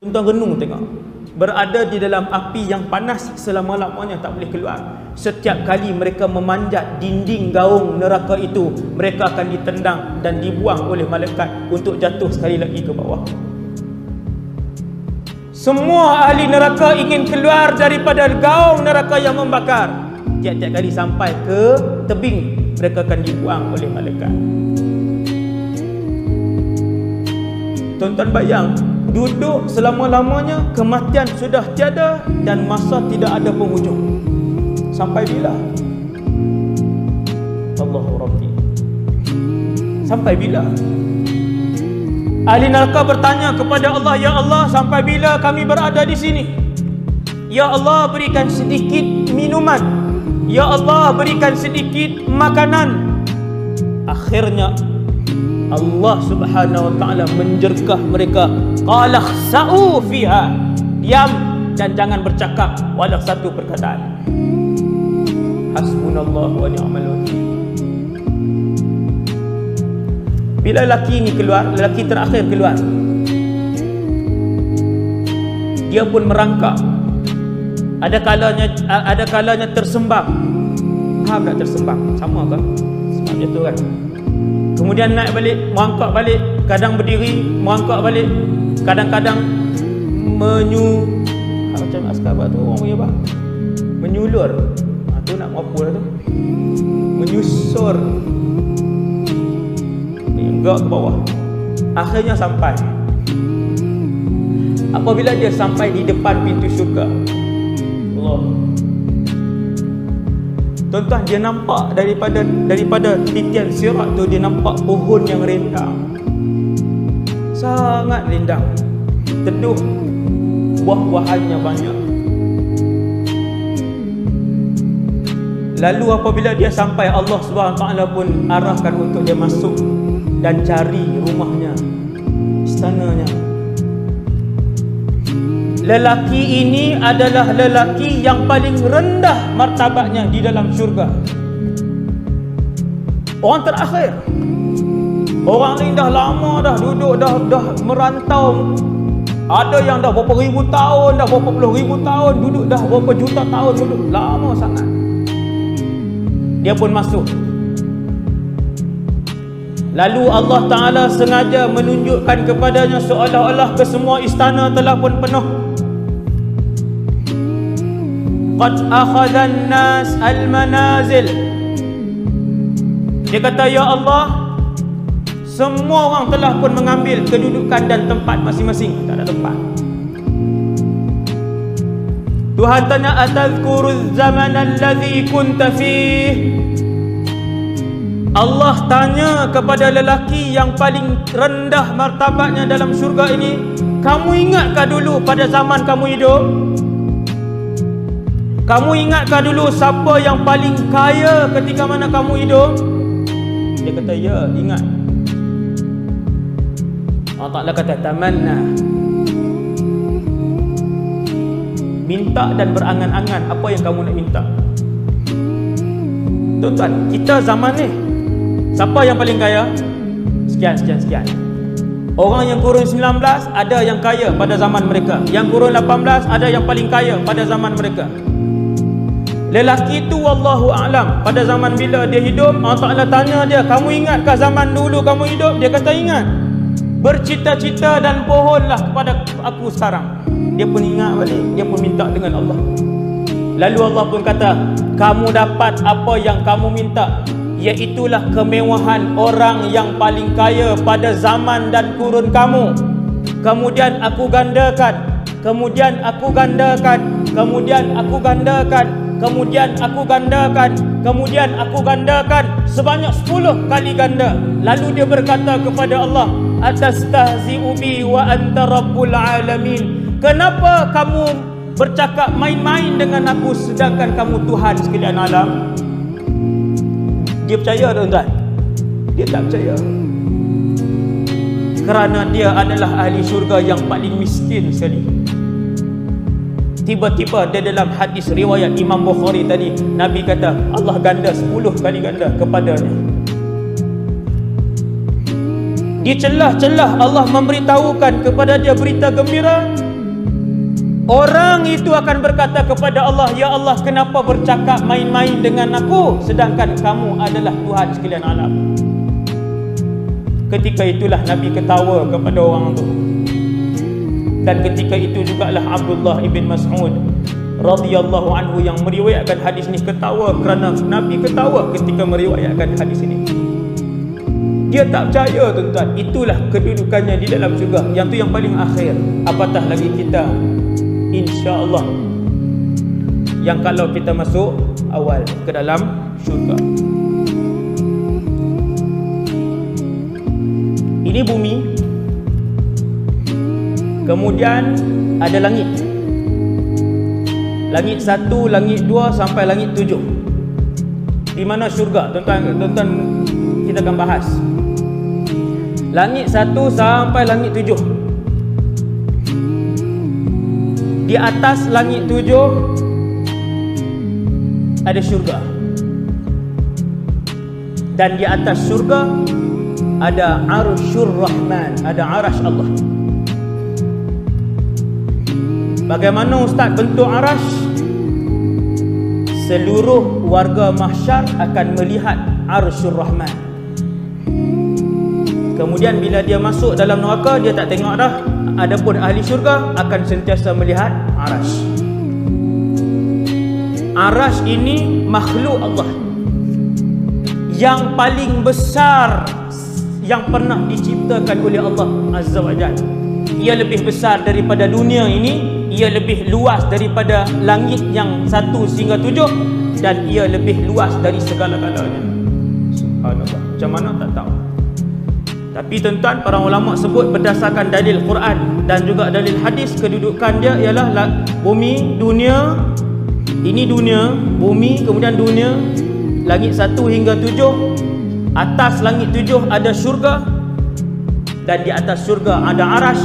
Tuan-tuan renung tengok. Berada di dalam api yang panas selama-lamanya tak boleh keluar. Setiap kali mereka memanjat dinding gaung neraka itu, mereka akan ditendang dan dibuang oleh malaikat untuk jatuh sekali lagi ke bawah. Semua ahli neraka ingin keluar daripada gaung neraka yang membakar. Tiap-tiap kali sampai ke tebing, mereka akan dibuang oleh malaikat. Tuan-tuan bayang, duduk selama-lamanya, kematian sudah tiada dan masa tidak ada penghujung. Sampai bila? Allahu Rabbi. Sampai bila? Ahli neraka bertanya kepada Allah, ya Allah, sampai bila kami berada di sini? Ya Allah, berikan sedikit minuman. Ya Allah, berikan sedikit makanan. Akhirnya Allah Subhanahu wa taala menjerkah mereka, qala khsa'u fiha, diam dan jangan bercakap walau satu perkataan. Hasbunallahu wa ni'mal wakil. Bila lelaki ini keluar, lelaki terakhir keluar, dia pun merangkak. Ada kalanya tersembang. Tak tersembang, sama ke? Sebab jatuh kan. Kemudian naik balik, merangkak balik, kadang berdiri, merangkak balik, kadang-kadang macam askar tu orang punya apa? Menyulur. Tu nak apa dah tu? Menyusur. Hingga ke bawah. Akhirnya sampai. Apabila dia sampai di depan pintu syurga, Allah, tuan-tuan, dia nampak daripada titian sirat tu, dia nampak pohon yang rindang, sangat rindang, teduh, buah-buahannya banyak. Lalu apabila dia sampai, Allah SWT pun arahkan untuk dia masuk dan cari rumahnya, istananya. Lelaki ini adalah lelaki yang paling rendah martabatnya di dalam syurga. Orang terakhir. Orang lain dah lama dah duduk, dah merantau. Ada yang dah berapa ribu tahun, dah berapa puluh ribu tahun duduk, dah berapa juta tahun duduk. Lama sangat. Dia pun masuk. Lalu Allah Ta'ala sengaja menunjukkan kepadanya seolah-olah kesemua istana telah pun penuh. Qad akhadhan nas al-manazil. Dia kata, ya Allah, semua orang telah pun mengambil kedudukan dan tempat masing-masing. Tak ada tempat. Tuhan tanya, atadhkuruz zaman alladhi kunta fih. Allah tanya kepada lelaki yang paling rendah martabatnya dalam syurga ini, kamu ingatkah dulu pada zaman kamu hidup? Kamu ingatkah dulu siapa yang paling kaya ketika mana kamu hidup? Dia kata, ya, ingat. Allah Ta'ala kata, tamanna. Minta dan berangan-angan apa yang kamu nak minta. Tuan-tuan, kita zaman ni, siapa yang paling kaya? Sekian. Orang yang kurun 19 ada yang kaya pada zaman mereka. Yang kurun 18 ada yang paling kaya pada zaman mereka. Lelaki itu wallahu a'lam pada zaman bila dia hidup, Allah Ta'ala tanya dia, kamu ingatkah zaman dulu kamu hidup? Dia kata ingat. Bercita-cita dan pohonlah kepada aku sekarang. Dia pun ingat balik, dia pun minta dengan Allah. Lalu Allah pun kata, kamu dapat apa yang kamu minta, iaitulah kemewahan orang yang paling kaya pada zaman dan kurun kamu. Kemudian aku gandakan, kemudian aku gandakan, kemudian aku gandakan, kemudian aku gandakan, kemudian aku gandakan sebanyak 10 kali ganda. Lalu dia berkata kepada Allah, atastahzi'u bi wa anta rabbul alamin. Kenapa kamu bercakap main-main dengan aku sedangkan kamu Tuhan sekalian alam? Dia percaya, tuan-tuan? Dia tak percaya. Kerana dia adalah ahli syurga yang paling miskin sekali. Tiba-tiba dia dalam hadis riwayat Imam Bukhari tadi, Nabi kata Allah ganda 10 kali ganda kepadanya. Di celah-celah Allah memberitahukan kepada dia berita gembira, Orang itu akan berkata kepada Allah, "Ya Allah, kenapa bercakap main-main dengan aku sedangkan kamu adalah Tuhan sekalian alam?" Ketika itulah Nabi ketawa kepada orang itu. Dan ketika itu jugalah Abdullah ibn Mas'ud radhiyallahu anhu yang meriwayatkan hadis ini ketawa kerana Nabi ketawa ketika meriwayatkan hadis ini. Dia tak percaya, tuan-tuan. Itulah kedudukannya di dalam syurga. Yang tu yang paling akhir. Apatah lagi kita, insya-Allah, yang kalau kita masuk awal ke dalam syurga. Ini bumi. Kemudian ada langit. Langit 1, langit 2 sampai langit 7. Di mana syurga? Tuan-tuan, kita akan bahas. Langit 1 sampai langit 7. Di atas langit 7 ada syurga. Dan di atas syurga ada Arsyur Rahman, ada arash Allah. Bagaimana Ustaz bentuk arash? Seluruh warga mahsyar akan melihat Arsyur Rahman. Kemudian bila dia masuk dalam neraka, dia tak tengok dah. Adapun ahli syurga akan sentiasa melihat arash. Arash ini makhluk Allah yang paling besar yang pernah diciptakan oleh Allah Azza wa Jalla. Ia lebih besar daripada dunia ini. Ia lebih luas daripada langit yang 1 sehingga 7. Dan ia lebih luas dari segala-galanya. Subhanallah. Macam mana tak tahu. Tapi tuan-tuan, para ulama sebut berdasarkan dalil Quran dan juga dalil hadis, kedudukan dia ialah bumi, dunia. Ini dunia, bumi, kemudian dunia, langit 1 hingga 7. Atas langit 7 ada syurga, dan di atas syurga ada arash.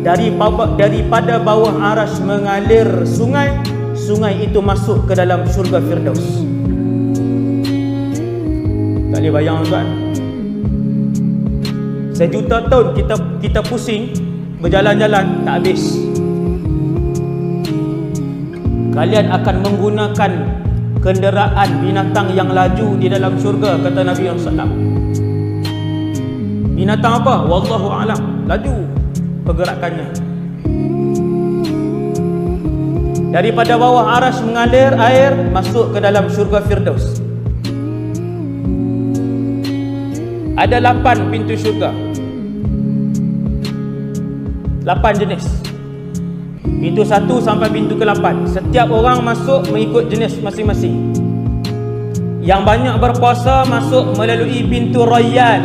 Daripada bawah arash mengalir sungai. Sungai itu masuk ke dalam syurga Firdaus. Tak boleh bayang, tuan. Sejuta tahun kita pusing berjalan-jalan tak habis. Kalian akan menggunakan kenderaan binatang yang laju di dalam syurga, kata Nabi SAW. Binatang apa? Wallahu a'lam. Laju pergerakannya. Daripada bawah arash mengalir air masuk ke dalam syurga Firdaus. Ada 8 pintu syurga. 8 jenis. Pintu 1 sampai pintu ke-8. Setiap orang masuk mengikut jenis masing-masing. Yang banyak berpuasa masuk melalui pintu Rayyan.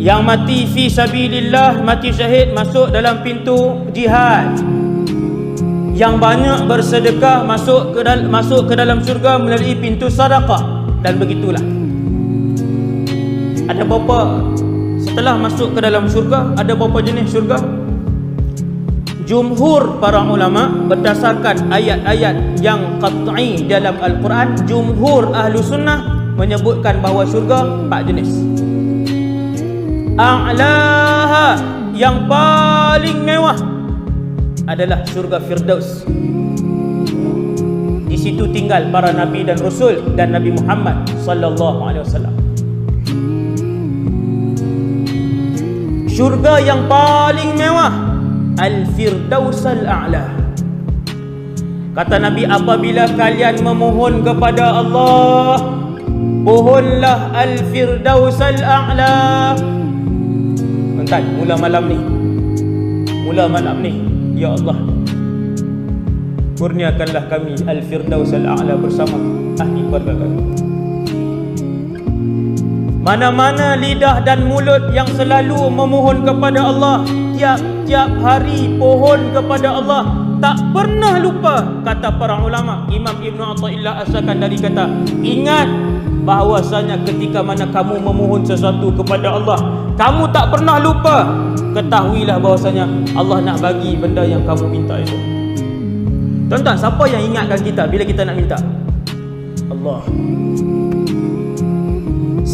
Yang mati fi sabilillah, mati syahid, masuk dalam pintu jihad. Yang banyak bersedekah masuk ke dalam syurga melalui pintu sedekah. Dan begitulah. Ada berapa? Setelah masuk ke dalam syurga, ada berapa jenis syurga? Jumhur para ulama berdasarkan ayat-ayat yang qat'i dalam Al-Quran, jumhur ahlu sunnah menyebutkan bahawa syurga 4 jenis. A'laha, yang paling mewah adalah syurga Firdaus. Di situ tinggal para nabi dan rasul dan Nabi Muhammad sallallahu alaihi wasallam. Syurga yang paling mewah Al-Firdaus Al-A'la. Kata Nabi, apabila kalian memohon kepada Allah, mohonlah Al-Firdaus Al-A'la. Tuan, mula malam ni, ya Allah, kurniakanlah kami Al-Firdaus Al-A'la bersama ahli keluarga kami. Mana-mana lidah dan mulut yang selalu memohon kepada Allah, tiap-tiap hari pohon kepada Allah, tak pernah lupa, kata para ulama. Imam Ibn Athaillah asalkan dari kata, ingat bahawasanya ketika mana kamu memohon sesuatu kepada Allah, kamu tak pernah lupa, ketahuilah bahawasanya Allah nak bagi benda yang kamu minta itu. Tuan-tuan, siapa yang ingatkan kita bila kita nak minta? Allah.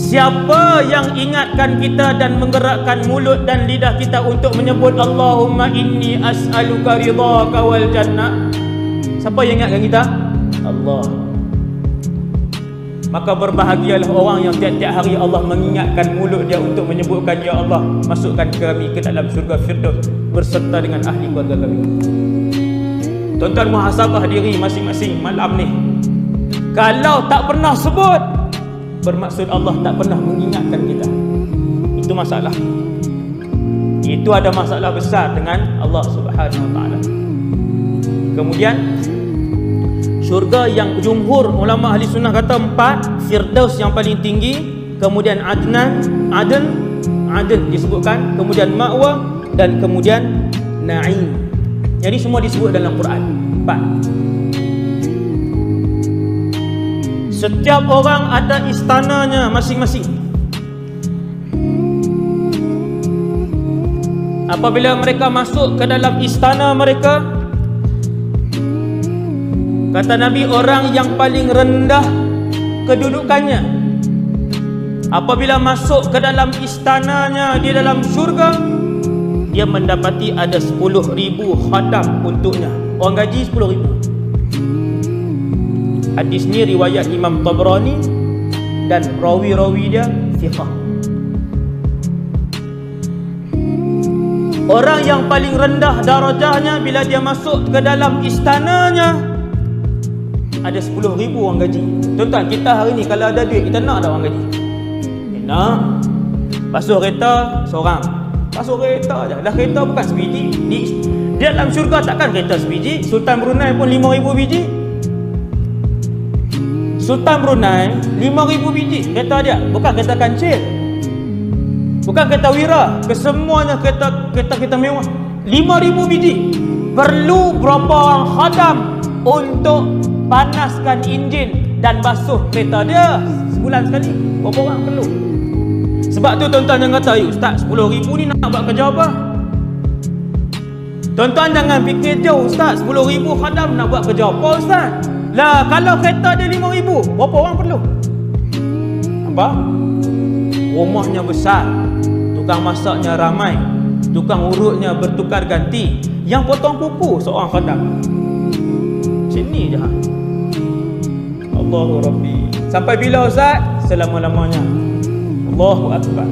Siapa yang ingatkan kita dan menggerakkan mulut dan lidah kita untuk menyebut Allahumma inni as'aluka ridhaka wal jannah? Siapa yang ingatkan kita? Allah. Maka berbahagialah orang yang tiap-tiap hari Allah mengingatkan mulut dia untuk menyebutkan, ya Allah, masukkan kami ke dalam syurga Firdaus berserta dengan ahli keluarga kami. Tuan-tuan, muhasabah diri masing-masing malam ni. Kalau tak pernah sebut, bermaksud Allah tak pernah mengingatkan kita. Itu masalah. Itu ada masalah besar dengan Allah Subhanahu Wa Taala. Kemudian syurga yang jumhur ulama ahli sunnah kata 4, Firdaus yang paling tinggi, kemudian Aden disebutkan, kemudian Ma'wa, dan kemudian Na'im. Jadi semua disebut dalam Quran 4. Setiap orang ada istananya masing-masing. Apabila mereka masuk ke dalam istana mereka, kata Nabi, orang yang paling rendah kedudukannya apabila masuk ke dalam istananya di dalam syurga, dia mendapati ada 10,000 khadam untuknya. Orang gaji 10,000. Hadis ni riwayat Imam Tabrani dan rawi-rawi dia thiqah. Orang yang paling rendah darajahnya bila dia masuk ke dalam istananya ada 10,000 orang gaji. Tuan-tuan, kita hari ni kalau ada duit, kita nak tak orang gaji? Nak. Basuh kereta seorang, basuh kereta je. Dah kereta bukan sebiji. Di dalam syurga takkan kereta sebiji. Sultan Brunei pun 5,000 biji. Sultan Brunei 5,000 biji kereta dia. Bukan kereta kancil, bukan kereta wira, kesemuanya kereta mewah. 5,000 biji. Perlu berapa orang khadam untuk panaskan enjin dan basuh kereta dia sebulan sekali? Berapa orang perlu? Sebab tu tuan-tuan jangan kata, Ustaz, 10,000 ni nak buat kerja apa? Tuan-tuan jangan fikir jauh, Ustaz, 10,000 khadam nak buat kerja apa, Ustaz? Lah, kalau kereta dia 5,000, berapa orang perlu? Apa? Rumahnya besar, tukang masaknya ramai, tukang urutnya bertukar ganti, yang potong kuku seorang khadam. Sini je. Allahu Rabbi. Sampai bila, Ustaz? Selama-lamanya. Allahu Akbar.